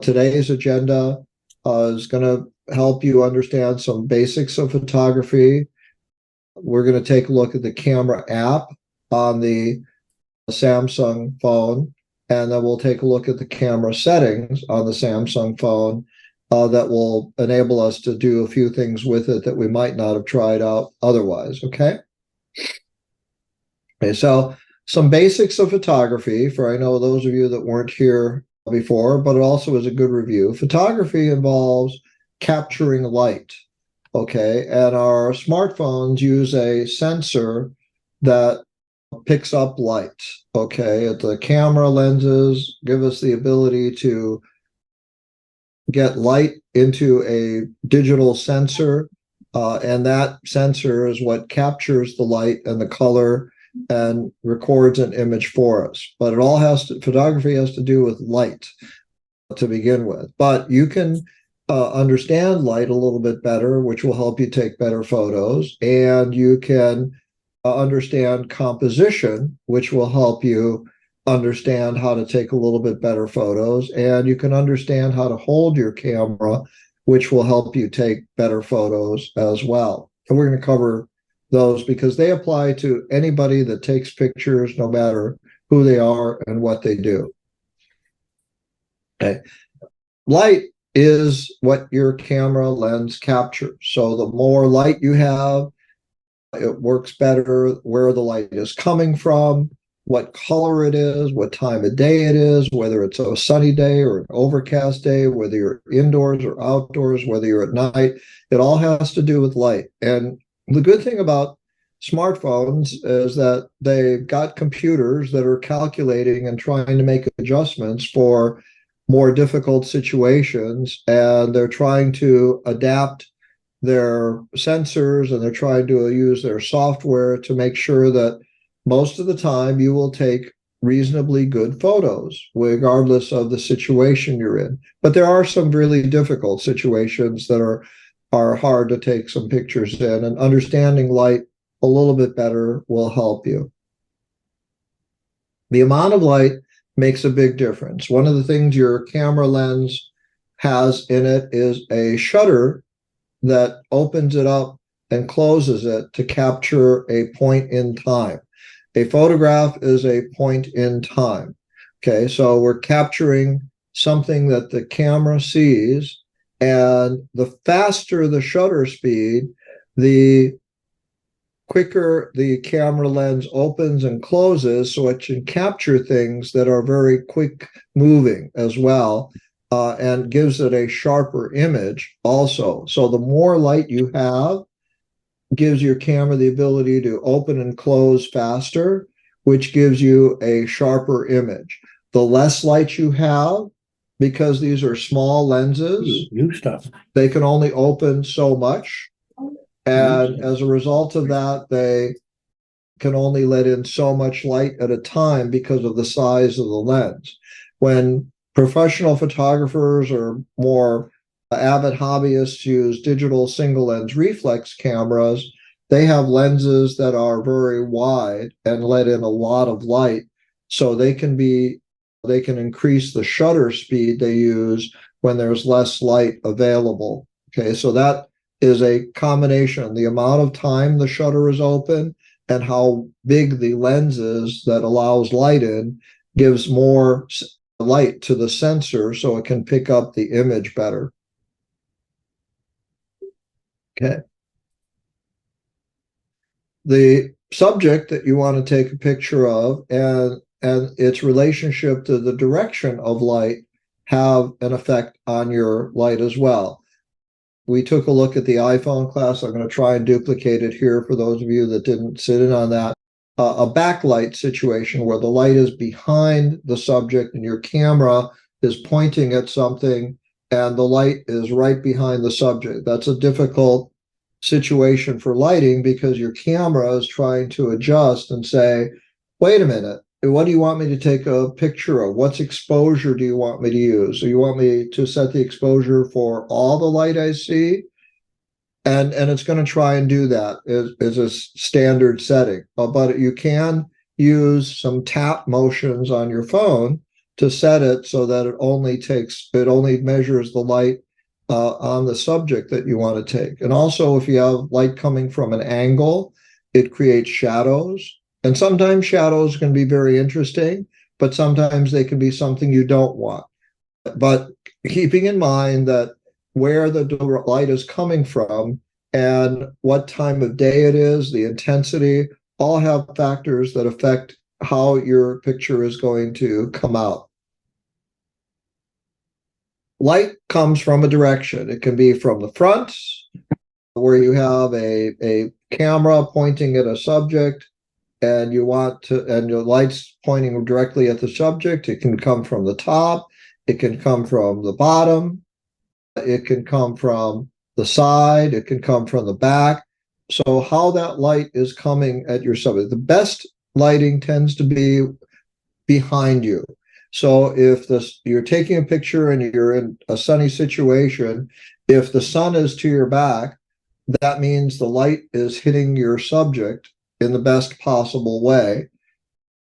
Today's agenda is going to help you understand some basics of photography. We're going to take a look at the camera app on the Samsung phone, and then we'll take a look at the camera settings on the Samsung phone that will enable us to do a few things with it that we might not have tried out otherwise, okay? Okay, so some basics of photography for I know those of you that weren't here before, but it also is a good review. Photography involves capturing light, okay? And our smartphones use a sensor that picks up light, okay? The camera lenses give us the ability to get light into a digital sensor, and that sensor is what captures the light and the color and records an image for us. But it all photography has to do with light to begin with. But you can understand light a little bit better, which will help you take better photos. And you can understand composition, which will help you understand how to take a little bit better photos. And you can understand how to hold your camera, which will help you take better photos as well. And we're going to cover those because they apply to anybody that takes pictures, no matter who they are and what they do. Okay. Light is what your camera lens captures. So the more light you have, it works better where the light is coming from, what color it is, what time of day it is, whether it's a sunny day or an overcast day, whether you're indoors or outdoors, whether you're at night. It all has to do with light. And the good thing about smartphones is that they've got computers that are calculating and trying to make adjustments for more difficult situations, and they're trying to adapt their sensors, and they're trying to use their software to make sure that most of the time you will take reasonably good photos, regardless of the situation you're in. But there are some really difficult situations that are hard to take some pictures in, and understanding light a little bit better will help you. The amount of light makes a big difference. One of the things your camera lens has in it is a shutter that opens it up and closes it to capture a point in time. A photograph is a point in time. Okay, so we're capturing something that the camera sees, and the faster the shutter speed, the quicker the camera lens opens and closes, so it can capture things that are very quick moving as well, and gives it a sharper image also. So the more light you have gives your camera the ability to open and close faster, which gives you a sharper image. The less light you have, because these are small lenses, new stuff, they can only open so much. And as a result of that, they can only let in so much light at a time because of the size of the lens. When professional photographers or more avid hobbyists use digital single lens reflex cameras, they have lenses that are very wide and let in a lot of light, so they can increase the shutter speed they use when there's less light available. Okay, so that is a combination. The amount of time the shutter is open and how big the lens is that allows light in gives more light to the sensor so it can pick up the image better. Okay. The subject that you want to take a picture of and its relationship to the direction of light have an effect on your light as well. We took a look at the iPhone class. I'm going to try and duplicate it here for those of you that didn't sit in on that. A backlight situation where the light is behind the subject and your camera is pointing at something and the light is right behind the subject. That's a difficult situation for lighting because your camera is trying to adjust and say, wait a minute, what do you want me to take a picture of? What's exposure do you want me to use? So you want me to set the exposure for all the light I see? And it's going to try and do that as a standard setting. But you can use some tap motions on your phone to set it so that it only measures the light on the subject that you want to take. And also, if you have light coming from an angle, it creates shadows. And sometimes shadows can be very interesting, but sometimes they can be something you don't want. But keeping in mind that where the light is coming from and what time of day it is, the intensity, all have factors that affect how your picture is going to come out. Light comes from a direction. It can be from the front, where you have a camera pointing at a subject and your light's pointing directly at the subject. It can come from the top. It can come from the bottom. It can come from the side. It can come from the back. So how that light is coming at your subject. The best lighting tends to be behind you. So if you're taking a picture and you're in a sunny situation, if the sun is to your back, that means the light is hitting your subject in the best possible way.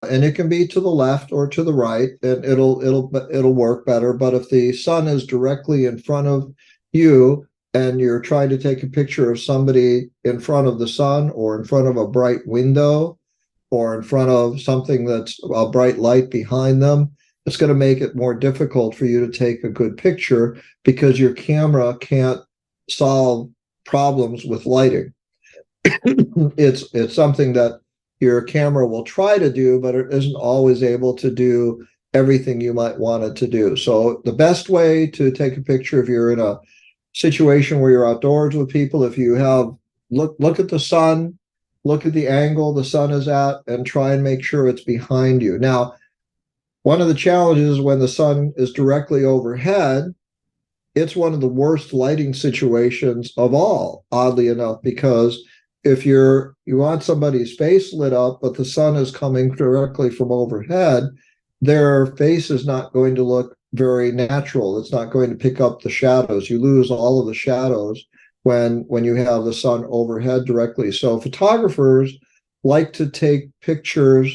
And it can be to the left or to the right, and it'll work better. But if the sun is directly in front of you and you're trying to take a picture of somebody in front of the sun or in front of a bright window or in front of something that's a bright light behind them, it's going to make it more difficult for you to take a good picture because your camera can't solve problems with lighting. It's something that your camera will try to do, but it isn't always able to do everything you might want it to do. So the best way to take a picture, if you're in a situation where you're outdoors with people, if you have look at the sun, look at the angle the sun is at, and try and make sure it's behind you. Now, one of the challenges when the sun is directly overhead, it's one of the worst lighting situations of all, oddly enough, because if you want somebody's face lit up, but the sun is coming directly from overhead, their face is not going to look very natural. It's not going to pick up the shadows. You lose all of the shadows when you have the sun overhead directly. So photographers like to take pictures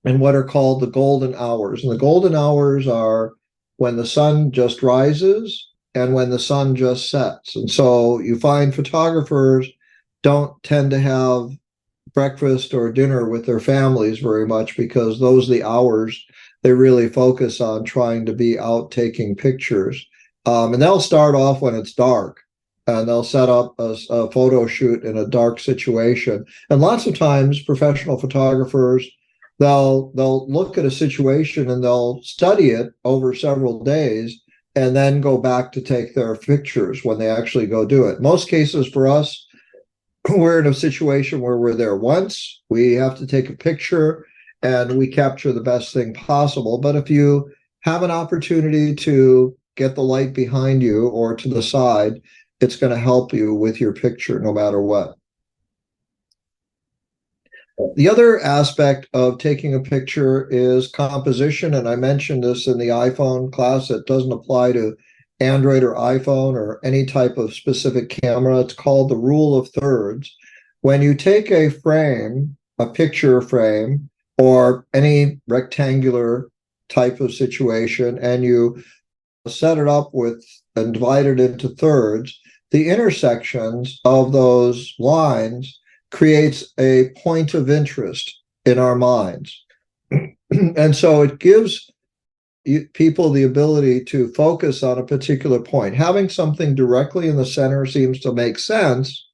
in what are called the golden hours. And the golden hours are when the sun just rises and when the sun just sets. And so you find photographers don't tend to have breakfast or dinner with their families very much because those are the hours they really focus on trying to be out taking pictures. And they'll start off when it's dark and they'll set up a photo shoot in a dark situation. And lots of times professional photographers, they'll look at a situation and they'll study it over several days and then go back to take their pictures when they actually go do it. Most cases for us, we're in a situation where we're there once, we have to take a picture and we capture the best thing possible. But if you have an opportunity to get the light behind you or to the side, it's going to help you with your picture no matter what. The other aspect of taking a picture is composition, and I mentioned this in the iPhone class. It doesn't apply to Android or iPhone or any type of specific camera. It's called the rule of thirds. When you take a frame, a picture frame, or any rectangular type of situation, and you set it up with and divide it into thirds, the intersections of those lines creates a point of interest in our minds. And so it gives people the ability to focus on a particular point. Having something directly in the center seems to make sense,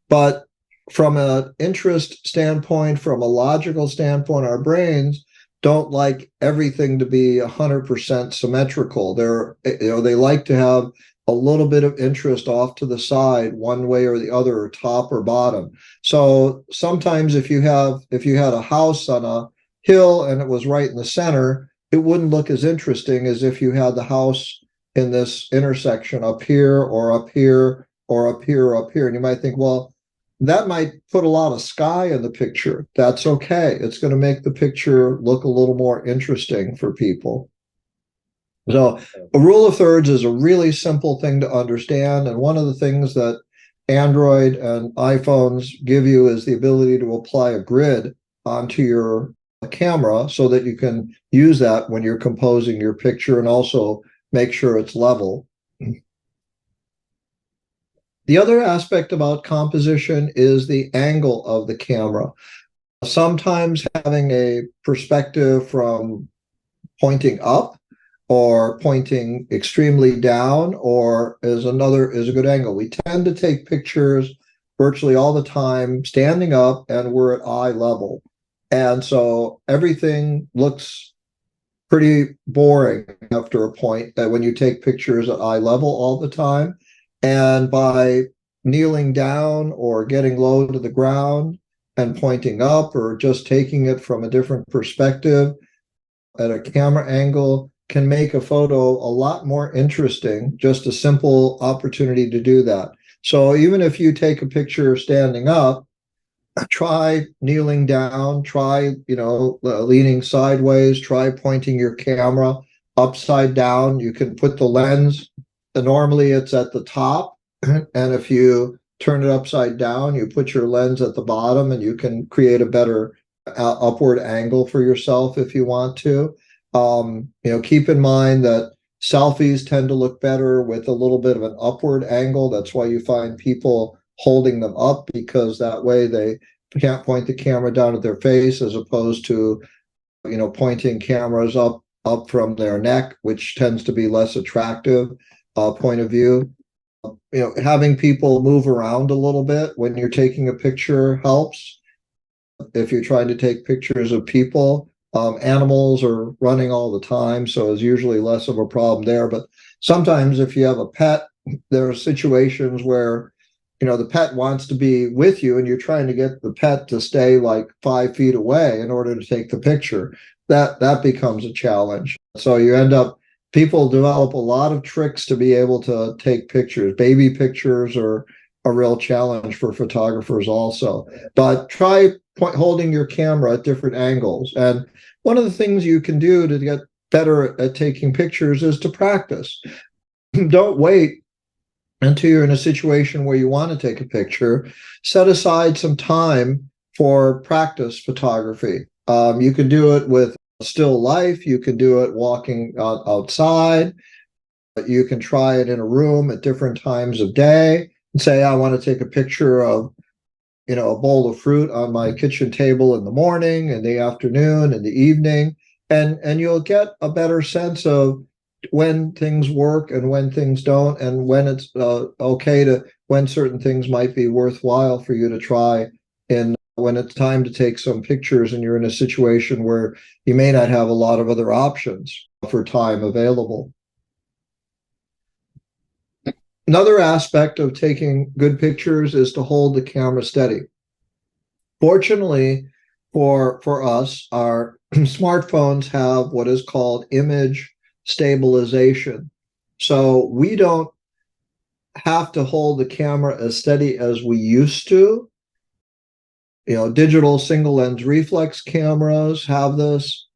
but from an interest standpoint, from a logical standpoint, our brains don't like everything to be 100% symmetrical. They like to have a little bit of interest off to the side, one way or the other, or top or bottom. So sometimes if you had a house on a hill and it was right in the center, it wouldn't look as interesting as if you had the house in this intersection up here or up here or up here or up here. And you might think, well, that might put a lot of sky in the picture. That's okay. It's going to make the picture look a little more interesting for people. So a rule of thirds is a really simple thing to understand. And one of the things that Android and iPhones give you is the ability to apply a grid onto your a camera so that you can use that when you're composing your picture and also make sure it's level. The other aspect about composition is the angle of the camera. Sometimes having a perspective from pointing up or pointing extremely down or is a good angle. We tend to take pictures virtually all the time standing up and we're at eye level. And so everything looks pretty boring after a point that when you take pictures at eye level all the time. And by kneeling down or getting low to the ground and pointing up or just taking it from a different perspective at a camera angle can make a photo a lot more interesting, just a simple opportunity to do that. So even if you take a picture standing up, try kneeling down, try, leaning sideways, try pointing your camera upside down. You can put the lens, normally it's at the top, and if you turn it upside down, you put your lens at the bottom and you can create a better upward angle for yourself if you want to. Keep in mind that selfies tend to look better with a little bit of an upward angle. That's why you find people holding them up, because that way they can't point the camera down at their face, as opposed to, pointing cameras up from their neck, which tends to be less attractive point of view. Having people move around a little bit when you're taking a picture helps. If you're trying to take pictures of people, animals are running all the time, so it's usually less of a problem there. But sometimes if you have a pet, there are situations where, the pet wants to be with you and you're trying to get the pet to stay like 5 feet away in order to take the picture. That becomes a challenge. So you end up, people develop a lot of tricks to be able to take pictures. Baby pictures are a real challenge for photographers also. But try holding your camera at different angles. And one of the things you can do to get better at taking pictures is to practice. Don't wait until you're in a situation where you want to take a picture. Set aside some time for practice photography. You can do it with still life. You can do it walking outside. You can try it in a room at different times of day and say, I want to take a picture of, a bowl of fruit on my kitchen table in the morning, in the afternoon, in the evening, and you'll get a better sense of when things work and when things don't, and when it's when certain things might be worthwhile for you to try, and when it's time to take some pictures and you're in a situation where you may not have a lot of other options for time available. Another aspect of taking good pictures is to hold the camera steady. Fortunately for us, our smartphones have what is called image stabilization. So we don't have to hold the camera as steady as we used to. Digital single lens reflex cameras have this,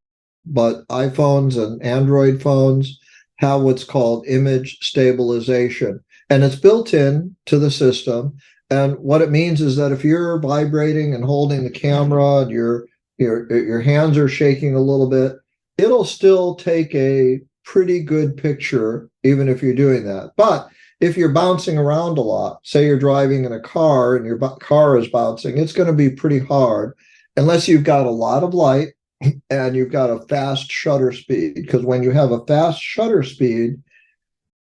but iPhones and Android phones have what's called image stabilization. And it's built in to the system. And what it means is that if you're vibrating and holding the camera and your hands are shaking a little bit, it'll still take a pretty good picture, even if you're doing that. But if you're bouncing around a lot, say you're driving in a car and your car is bouncing, it's going to be pretty hard unless you've got a lot of light and you've got a fast shutter speed. Because when you have a fast shutter speed,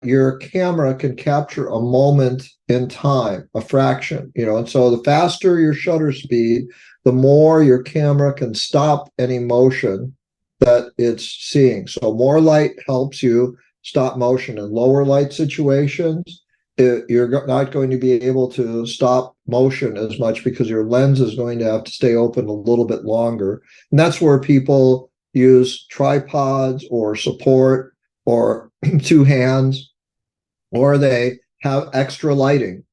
your camera can capture a moment in time, a fraction, and so the faster your shutter speed, the more your camera can stop any motion that it's seeing. So more light helps you stop motion. In lower light situations, you're not going to be able to stop motion as much because your lens is going to have to stay open a little bit longer. And that's where people use tripods or support or two hands, or they have extra lighting.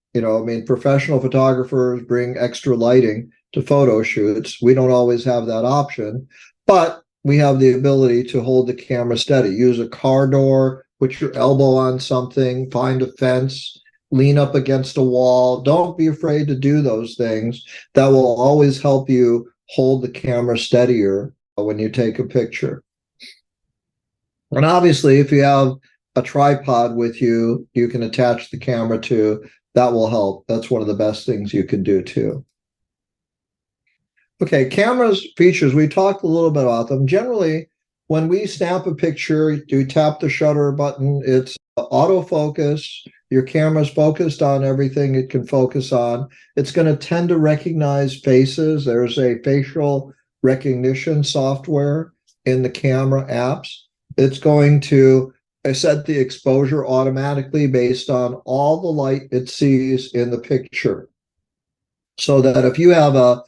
Professional photographers bring extra lighting to photo shoots. We don't always have that option, but we have the ability to hold the camera steady. Use a car door, put your elbow on something, find a fence, lean up against a wall. Don't be afraid to do those things. That will always help you hold the camera steadier when you take a picture. And obviously, if you have a tripod with you, you can attach the camera to. That will help. That's one of the best things you can do too. Okay, cameras features, we talked a little bit about them. Generally, when we snap a picture, you tap the shutter button, it's autofocus. Your camera's focused on everything it can focus on. It's going to tend to recognize faces. There's a facial recognition software in the camera apps. It's going to set the exposure automatically based on all the light it sees in the picture. So that if you have a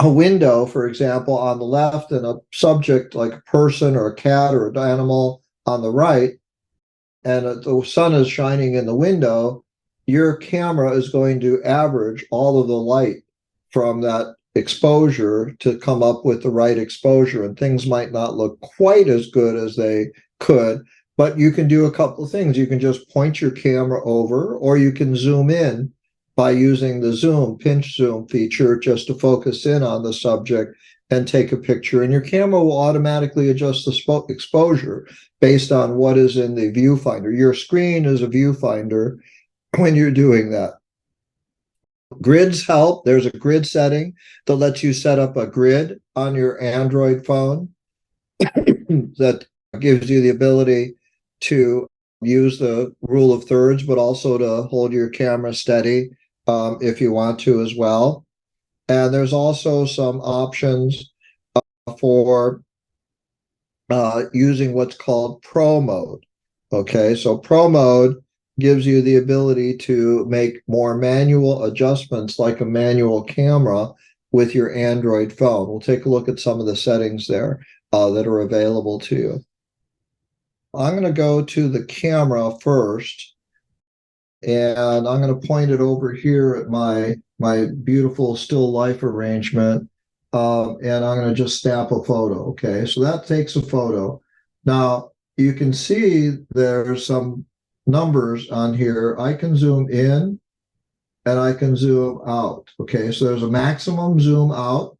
window, for example, on the left and a subject like a person or a cat or an animal on the right, and the sun is shining in the window, your camera is going to average all of the light from that exposure to come up with the right exposure. And things might not look quite as good as they could, but you can do a couple of things. You can just point your camera over, or you can zoom in by using the zoom, pinch zoom feature just to focus in on the subject and take a picture. And your camera will automatically adjust the exposure based on what is in the viewfinder. Your screen is a viewfinder when you're doing that. Grids help. There's a grid setting that lets you set up a grid on your Android phone that gives you the ability to use the rule of thirds, but also to hold your camera steady if you want to as well. And there's also some options for using what's called Pro mode. Okay, so Pro mode gives you the ability to make more manual adjustments like a manual camera with your Android phone. We'll take a look at some of the settings there that are available to you. I'm going to go to the camera first, and I'm going to point it over here at my beautiful still life arrangement, and I'm going to just snap a photo. Okay, so that takes a photo. Now you can see there's some numbers on here. I can zoom in and I can zoom out. Okay, so there's a maximum zoom out,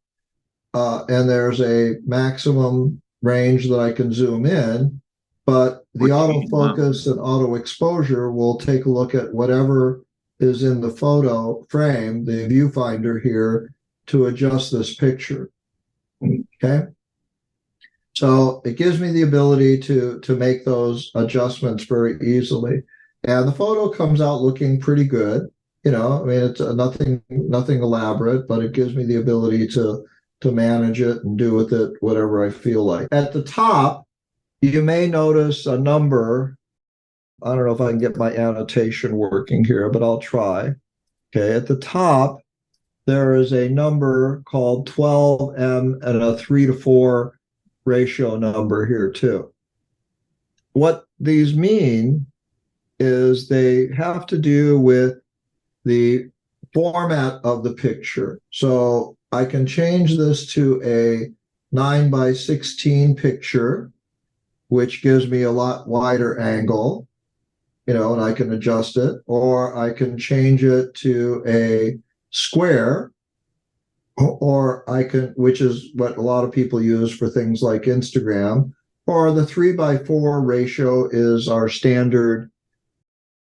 and there's a maximum range that I can zoom in. But the autofocus and auto exposure will take a look at whatever is in the photo frame, the viewfinder here, to adjust this picture. Okay. So it gives me the ability to make those adjustments very easily. And the photo comes out looking pretty good. You know, I mean, it's nothing elaborate, but it gives me the ability to manage it and do with it whatever I feel like. At the top, you may notice a number. I don't know if I can get my annotation working here, but I'll try. Okay, at the top, there is a number called 12M and a 3:4 ratio number here too. What these mean is they have to do with the format of the picture. So I can change this to a 9:16 picture, which gives me a lot wider angle, you know, and I can adjust it, or I can change it to a square, or I can, which is what a lot of people use for things like Instagram, or the 3:4 ratio is our standard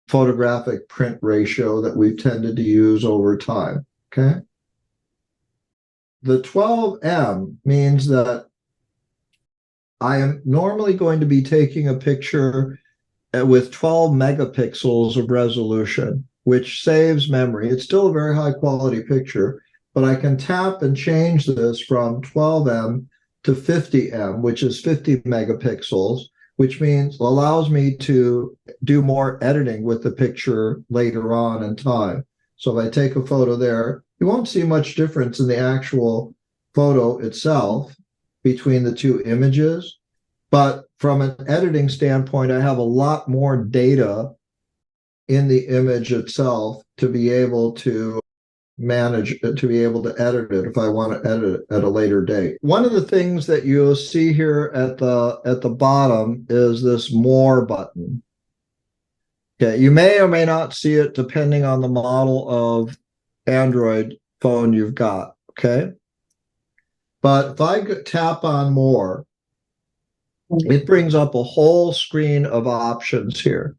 photographic print ratio that we've tended to use over time. Okay. The 12M means that I am normally going to be taking a picture with 12 megapixels of resolution, which saves memory. It's still a very high quality picture, but I can tap and change this from 12M to 50M, which is 50 megapixels, which means allows me to do more editing with the picture later on in time. So if I take a photo there, you won't see much difference in the actual photo itself between the two images. But from an editing standpoint, I have a lot more data in the image itself to be able to manage it, to be able to edit it if I want to edit it at a later date. One of the things that you'll see here at the bottom is this More button. Okay, you may or may not see it depending on the model of Android phone you've got. Okay. But if I tap on more, it brings up a whole screen of options here.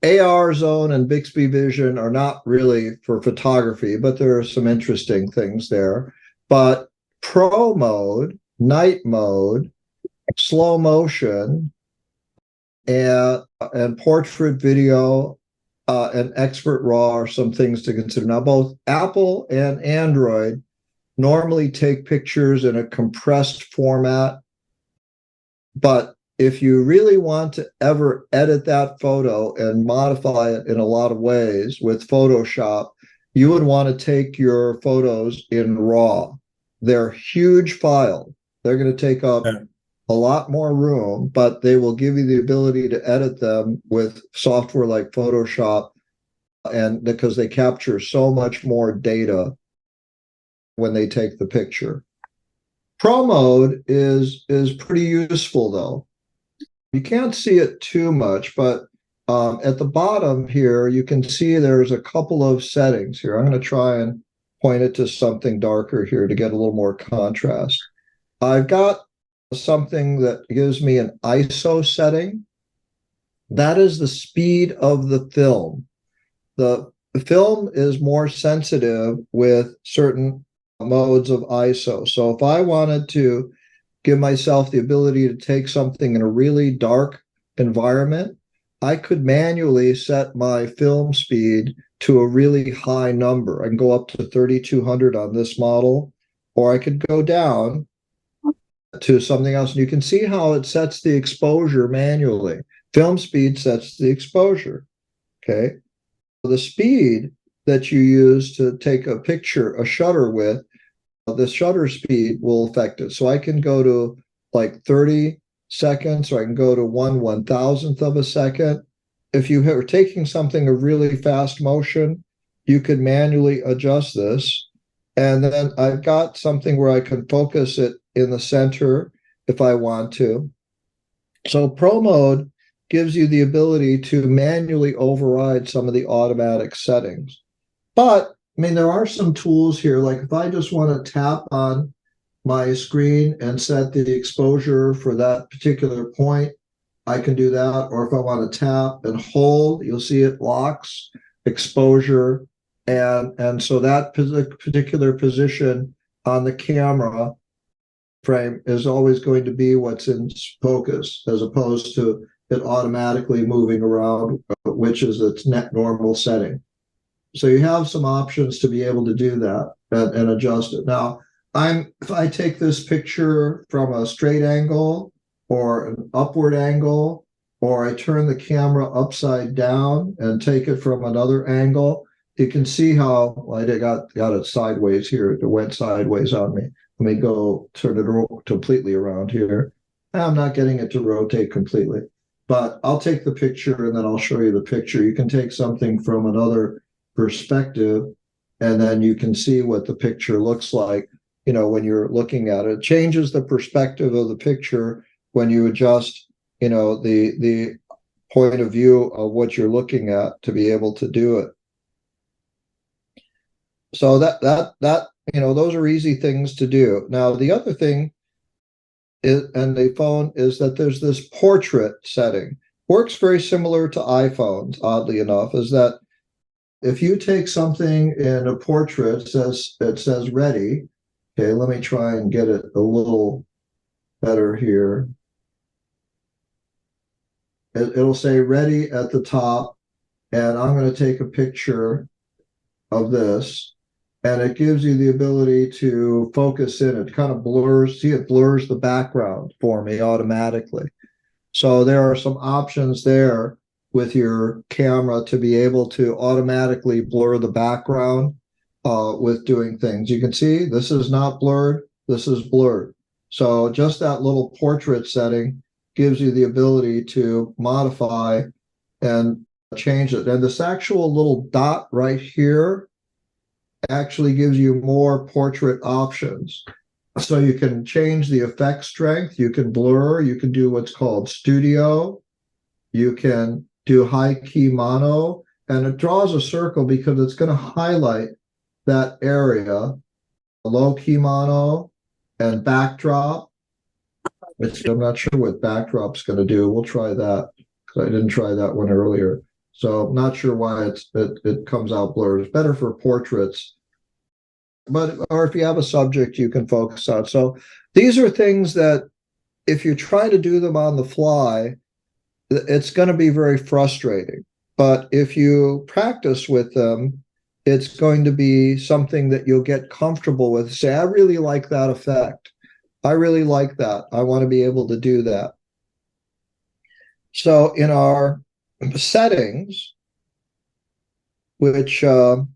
AR Zone and Bixby Vision are not really for photography, but there are some interesting things there. But Pro mode, night mode, slow motion, and portrait video and expert raw are some things to consider. Now, both Apple and Android normally take pictures in a compressed format, but if you really want to ever edit that photo and modify it in a lot of ways with Photoshop, you would want to take your photos in RAW. They're huge files. They're going to take up a lot more room, but they will give you the ability to edit them with software like Photoshop, and because they capture so much more data when they take the picture. Pro mode is pretty useful though. You can't see it too much, but at the bottom here, you can see there's a couple of settings here. I'm going to try and point it to something darker here to get a little more contrast. I've got something that gives me an ISO setting. That is the speed of the film. The film is more sensitive with certain modes of ISO. So if I wanted to give myself the ability to take something in a really dark environment, I could manually set my film speed to a really high number. I can go up to 3200 on this model, or I could go down to something else. And you can see how it sets the exposure manually. Film speed sets the exposure, okay? The speed that you use to take a picture, a shutter with, the shutter speed will affect it. So I can go to like 30 seconds, or I can go to 1/1000th of a second. If you are taking something of really fast motion, you could manually adjust this. And then I've got something where I can focus it in the center if I want to. So Pro mode gives you the ability to manually override some of the automatic settings. But I mean, there are some tools here, like if I just want to tap on my screen and set the exposure for that particular point, I can do that. Or if I want to tap and hold, you'll see it locks exposure. And so that particular position on the camera frame is always going to be what's in focus, as opposed to it automatically moving around, which is its net normal setting. So you have some options to be able to do that and adjust it. Now, if I take this picture from a straight angle or an upward angle, or I turn the camera upside down and take it from another angle, you can see how I got it sideways here. It went sideways on me. Let me go turn it completely around here. I'm not getting it to rotate completely, but I'll take the picture and then I'll show you the picture. You can take something from another perspective, and then you can see what the picture looks like, when you're looking at it. It changes the perspective of the picture when you adjust, the point of view of what you're looking at to be able to do it. So that those are easy things to do. Now, the other thing is, and the phone, is that there's this portrait setting. Works very similar to iPhones, oddly enough, is that if you take something in a portrait, it says ready. Okay, let me try and get it a little better here. It'll say ready at the top, and I'm going to take a picture of this, and it gives you the ability to focus in. It kind of blurs, it blurs the background for me automatically. So there are some options there with your camera to be able to automatically blur the background with doing things. You can see this is not blurred, this is blurred. So just that little portrait setting gives you the ability to modify and change it. And this actual little dot right here actually gives you more portrait options. So you can change the effect strength, you can blur, you can do what's called studio, you can do high key mono, and it draws a circle because it's going to highlight that area low key mono, and backdrop. Which I'm not sure what backdrop's going to do. We'll try that because I didn't try that one earlier. So I'm not sure why it comes out blurred. It's better for portraits, but or if you have a subject you can focus on. So these are things that if you try to do them on the fly, it's going to be very frustrating. But if you practice with them, it's going to be something that you'll get comfortable with. Say, I really like that effect. I really like that. I want to be able to do that. So in our settings, which are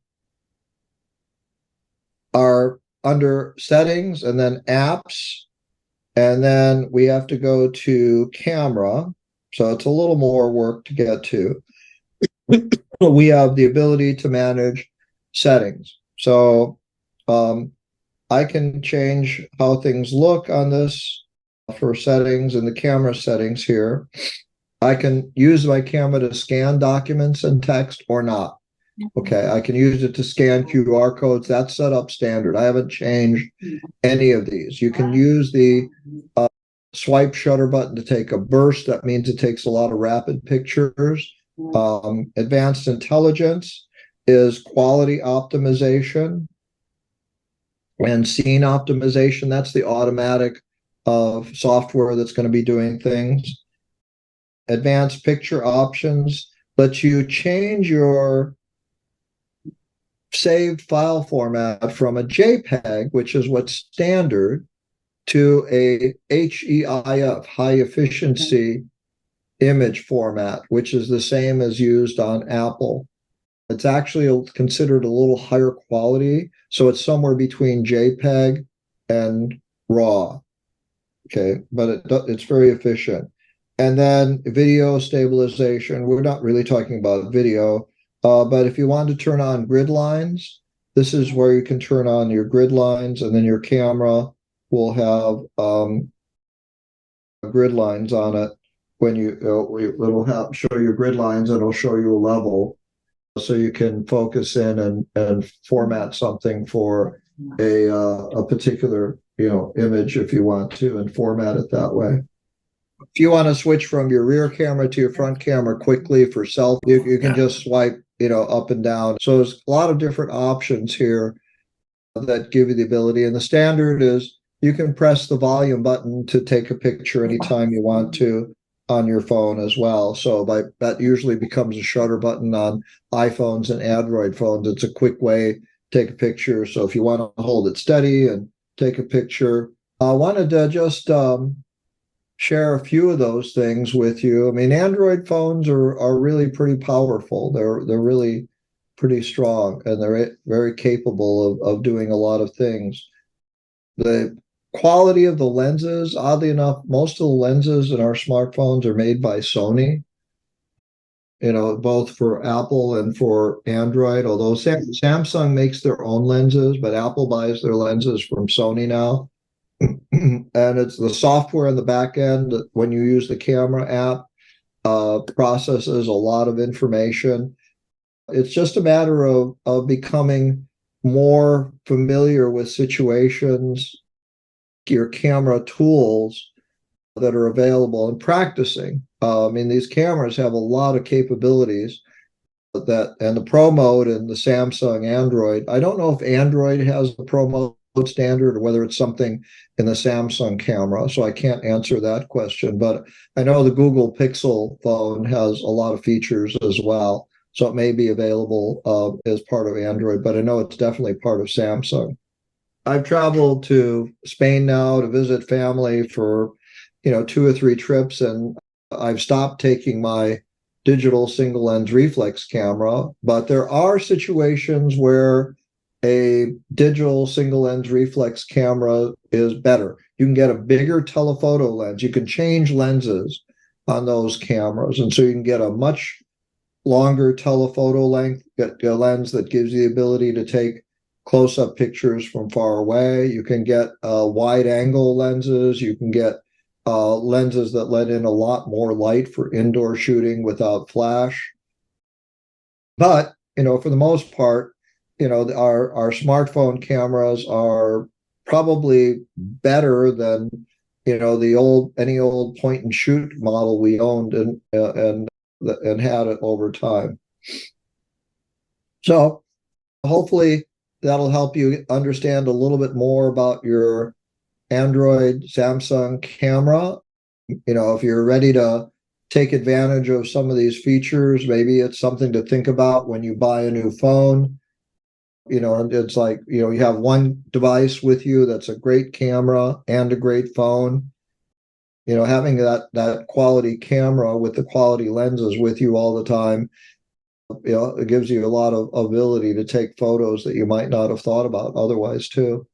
under settings and then apps, and then we have to go to camera. So it's a little more work to get to. We have the ability to manage settings. So I can change how things look on this for settings and the camera settings here. I can use my camera to scan documents and text or not. Okay, I can use it to scan QR codes. That's set up standard. I haven't changed any of these. You can use the swipe shutter button to take a burst. That means it takes a lot of rapid pictures. Advanced intelligence is quality optimization and scene optimization. That's the automatic software that's going to be doing things. Advanced picture options lets you change your saved file format from a JPEG, which is what's standard, to a HEIF, high efficiency image format, which is the same as used on Apple. It's actually considered a little higher quality, so it's somewhere between JPEG and RAW. Okay, but it's very efficient. And then video stabilization. We're not really talking about video, but if you want to turn on grid lines, this is where you can turn on your grid lines, and then your camera will have grid lines on it. When it'll show you grid lines, and it'll show you a level, so you can focus in and format something for a particular image if you want to, and format it that way. If you want to switch from your rear camera to your front camera quickly for selfie, you can just swipe up and down. So there's a lot of different options here that give you the ability. And the standard is you can press the volume button to take a picture anytime you want to on your phone as well. So that usually becomes a shutter button on iPhones and Android phones. It's a quick way to take a picture. So if you want to hold it steady and take a picture, I wanted to just share a few of those things with you. I mean, Android phones are really pretty powerful. They're really pretty strong, and they're very capable of doing a lot of things. The quality of the lenses, oddly enough, most of the lenses in our smartphones are made by Sony, both for Apple and for Android, although Samsung makes their own lenses, but Apple buys their lenses from Sony now. And it's the software in the back end that when you use the camera app, processes a lot of information. It's just a matter of becoming more familiar with situations, your camera tools that are available, and practicing. I mean, these cameras have a lot of capabilities and the Pro mode in the Samsung Android. I don't know if Android has the Pro mode standard or whether it's something in the Samsung camera, so I can't answer that question. But I know the Google Pixel phone has a lot of features as well, so it may be available as part of Android, but I know it's definitely part of Samsung. I've traveled to Spain now to visit family for 2 or 3 trips, and I've stopped taking my digital single lens reflex camera, but there are situations where a digital single lens reflex camera is better. You can get a bigger telephoto lens. You can change lenses on those cameras, and so you can get a much longer telephoto length, get a lens that gives you the ability to take close-up pictures from far away. You can get wide angle lenses. You can get lenses that let in a lot more light for indoor shooting without flash. But, for the most part, our smartphone cameras are probably better than any old point and shoot model we owned and had it over time. So hopefully that'll help you understand a little bit more about your Android Samsung camera. If you're ready to take advantage of some of these features, maybe it's something to think about when you buy a new phone. It's like, you have one device with you that's a great camera and a great phone. Having that quality camera with the quality lenses with you all the time, it gives you a lot of ability to take photos that you might not have thought about otherwise too.